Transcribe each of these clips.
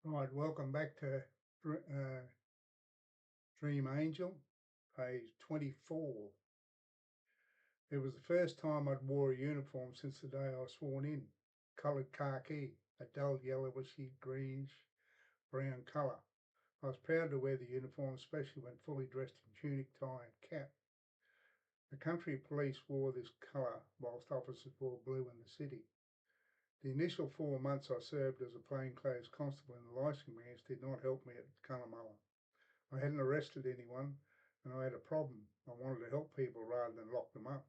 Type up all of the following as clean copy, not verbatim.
Right, welcome back to Dream Angel, page 24. It was the first time I'd wore a uniform since the day I was sworn in. Coloured khaki, a dull yellowishy greenish brown colour. I was proud to wear the uniform, especially when fully dressed in tunic, tie and cap. The country police wore this colour whilst officers wore blue in the city. The initial 4 months I served as a plainclothes constable in the licensing ranch did not help me at Cunnamulla. I hadn't arrested anyone and I had a problem. I wanted to help people rather than lock them up.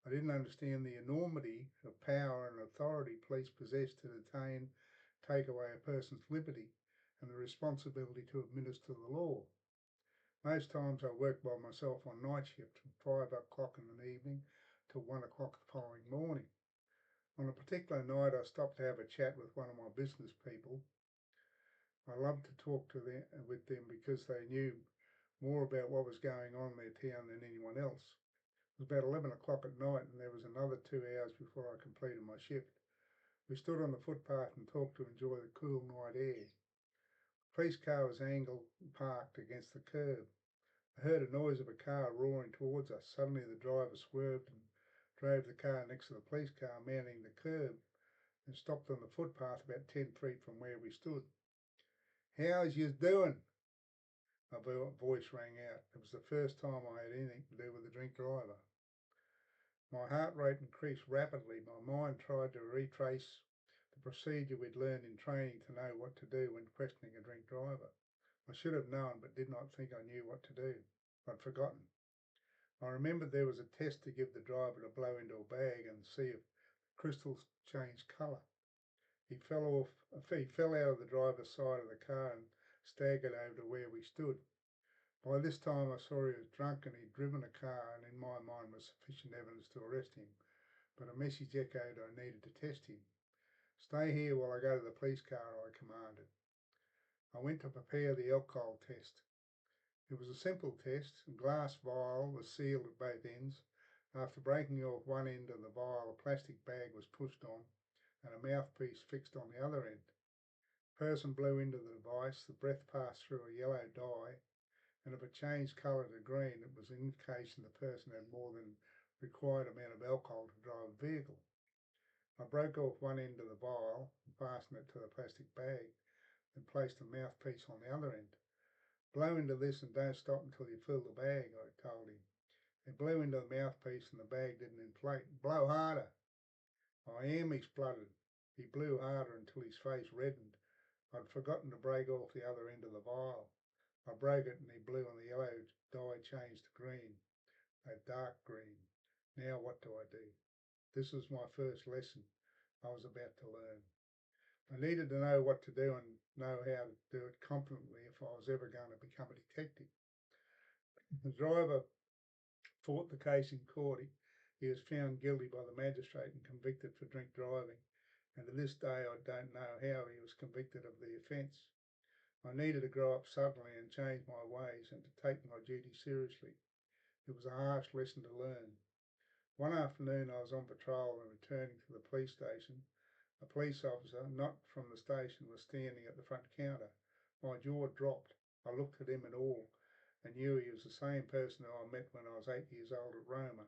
I didn't understand the enormity of power and authority police possess to detain, take away a person's liberty, and the responsibility to administer the law. Most times I worked by myself on night shift from 5 o'clock in the evening till 1 o'clock the following morning. On a particular night, I stopped to have a chat with one of my business people. I loved to talk to them with them because they knew more about what was going on in their town than anyone else. It was about 11 o'clock at night and there was another 2 hours before I completed my shift. We stood on the footpath and talked to enjoy the cool night air. The police car was angled and parked against the curb. I heard a noise of a car roaring towards us. Suddenly the driver swerved and drove the car next to the police car mounting the curb and stopped on the footpath about 10 feet from where we stood. "How's yous doing?" A voice rang out. It was the first time I had anything to do with a drink driver. My heart rate increased rapidly. My mind tried to retrace the procedure we'd learned in training to know what to do when questioning a drink driver. I should have known, but did not think I knew what to do. I'd forgotten. I remembered there was a test to give the driver to blow into a bag and see if crystals changed colour. He fell out of the driver's side of the car and staggered over to where we stood. By this time I saw he was drunk and he'd driven a car, and in my mind was sufficient evidence to arrest him, but a message echoed I needed to test him. "Stay here while I go to the police car," I commanded. I went to prepare the alcohol test. It was a simple test. A glass vial was sealed at both ends. After breaking off one end of the vial, a plastic bag was pushed on and a mouthpiece fixed on the other end. The person blew into the device, the breath passed through a yellow dye, and if it changed colour to green, it was an indication the person had more than required amount of alcohol to drive a vehicle. I broke off one end of the vial and fastened it to the plastic bag, then placed a mouthpiece on the other end. "Blow into this and don't stop until you fill the bag," I told him. He blew into the mouthpiece and the bag didn't inflate. "Blow harder." "I am," he spluttered. He blew harder until his face reddened. I'd forgotten to break off the other end of the vial. I broke it and he blew and the yellow dye changed to green, a dark green. Now what do I do? This was my first lesson I was about to learn. I needed to know what to do and know how to do it confidently if I was ever going to become a detective. The driver fought the case in court. He was found guilty by the magistrate and convicted for drink driving. And to this day, I don't know how he was convicted of the offence. I needed to grow up suddenly and change my ways and to take my duty seriously. It was a harsh lesson to learn. One afternoon I was on patrol and returning to the police station. A police officer, not from the station, was standing at the front counter. My jaw dropped. I looked at him in awe and knew he was the same person who I met when I was 8 years old at Roma.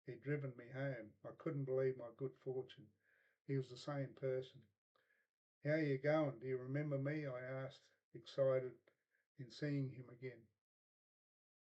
He'd driven me home. I couldn't believe my good fortune. He was the same person. "How you going? Do you remember me?" I asked, excited in seeing him again.